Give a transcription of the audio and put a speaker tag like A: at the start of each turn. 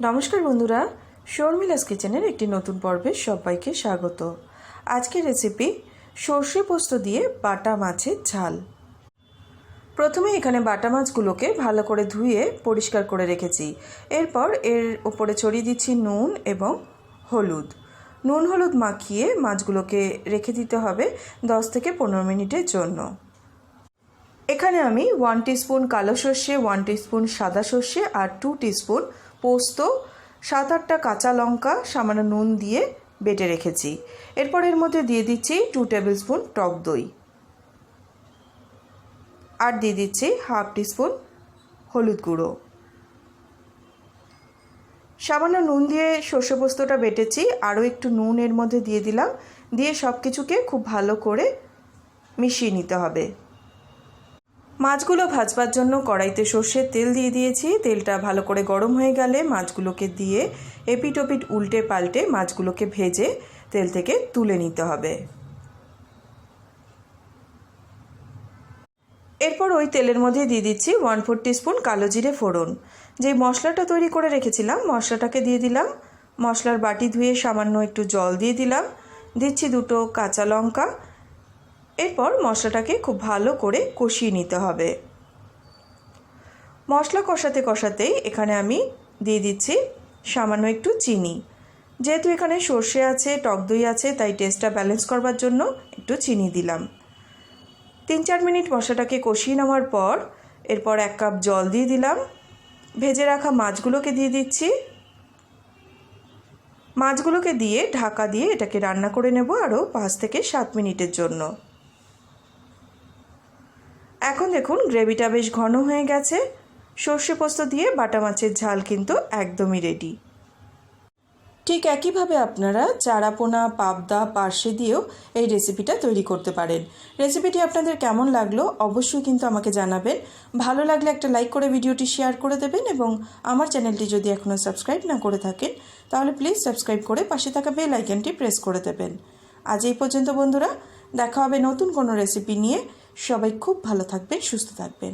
A: নমস্কার বন্ধুরা, শর্মিলাস কিচেনের একটি নতুন পর্বে সবাইকে স্বাগত। আজকের রেসিপি সর্ষে পোস্ত দিয়ে বাটা মাছের ঝাল। প্রথমে এখানে বাটা মাছগুলোকে ভালো করে ধুয়ে পরিষ্কার করে রেখেছি। এরপর এর উপরে ছড়িয়ে দিচ্ছি নুন এবং হলুদ। নুন হলুদ মাখিয়ে মাছগুলোকে রেখে দিতে হবে 10 থেকে 15 মিনিটের জন্য। এখানে আমি 1 টিস্পুন কালো সর্ষে, 1 টিস্পুন সাদা সর্ষে আর 2 টিস্পুন পোস্ত, 7-8টা কাঁচা লঙ্কা সামান্য নুন দিয়ে বেটে রেখেছি। এরপর এর মধ্যে দিয়ে দিচ্ছি 2 টেবিল স্পুন টক দই আর দিয়ে দিচ্ছি 1/2 টিস্পুন হলুদ গুঁড়ো। সামান্য নুন দিয়ে সর্ষে পোস্তটা বেটেছি, আরও একটু নুন এর মধ্যে দিয়ে দিলাম। দিয়ে সব কিছুকে খুব ভালো করে মিশিয়ে নিতে হবে। মাছগুলো ভাজবার জন্য কড়াইতে সর্ষের তেল দিয়ে দিয়েছি। তেলটা ভালো করে গরম হয়ে গেলে মাছগুলোকে দিয়ে এপিট ওপিট উল্টে পাল্টে মাছগুলোকে ভেজে তেল থেকে তুলে নিতে হবে। এরপর ওই তেলের মধ্যে দিয়ে দিচ্ছি 1/4 টিস্পুন কালো জিরে ফোড়ন। যে মশলাটা তৈরি করে রেখেছিলাম মশলাটাকে দিয়ে দিলাম। মশলার বাটি ধুয়ে সামান্য একটু জল দিয়ে দিলাম। দিচ্ছি 2টো কাঁচা লঙ্কা। এরপর মশলাটাকে খুব ভালো করে কষিয়ে নিতে হবে। মশলা কষাতে কষাতেই এখানে আমি দিয়ে দিচ্ছি সামান্য একটু চিনি। যেহেতু এখানে সর্ষে আছে, টক দই আছে, তাই টেস্টটা ব্যালেন্স করবার জন্য একটু চিনি দিলাম। 3-4 মিনিট মশলাটাকে কষিয়ে নেওয়ার পর এরপর 1 কাপ জল দিয়ে দিলাম। ভেজে রাখা মাছগুলোকে দিয়ে দিচ্ছি। মাছগুলোকে দিয়ে ঢাকা দিয়ে এটাকে রান্না করে নেব আরও 5 থেকে 7 মিনিটের জন্য। এখন দেখুন গ্রেভিটা বেশ ঘন হয়ে গেছে। সর্ষে পোস্ত দিয়ে বাটা মাছের ঝাল কিন্তু একদমই রেডি। ঠিক একইভাবে আপনারা চারাপোনা, পাবদা, পার্শে দিয়েও এই রেসিপিটা তৈরি করতে পারেন। রেসিপিটি আপনাদের কেমন লাগলো অবশ্যই কিন্তু আমাকে জানাবেন। ভালো লাগলে একটা লাইক করে ভিডিওটি শেয়ার করে দেবেন এবং আমার চ্যানেলটি যদি এখনও সাবস্ক্রাইব না করে থাকেন তাহলে প্লিজ সাবস্ক্রাইব করে পাশে থাকা বেল আইকনটি প্রেস করে দেবেন। আজ এই পর্যন্ত বন্ধুরা, দেখা হবে নতুন কোনো রেসিপি নিয়ে। সবাই খুব ভালো থাকবেন, সুস্থ থাকবেন।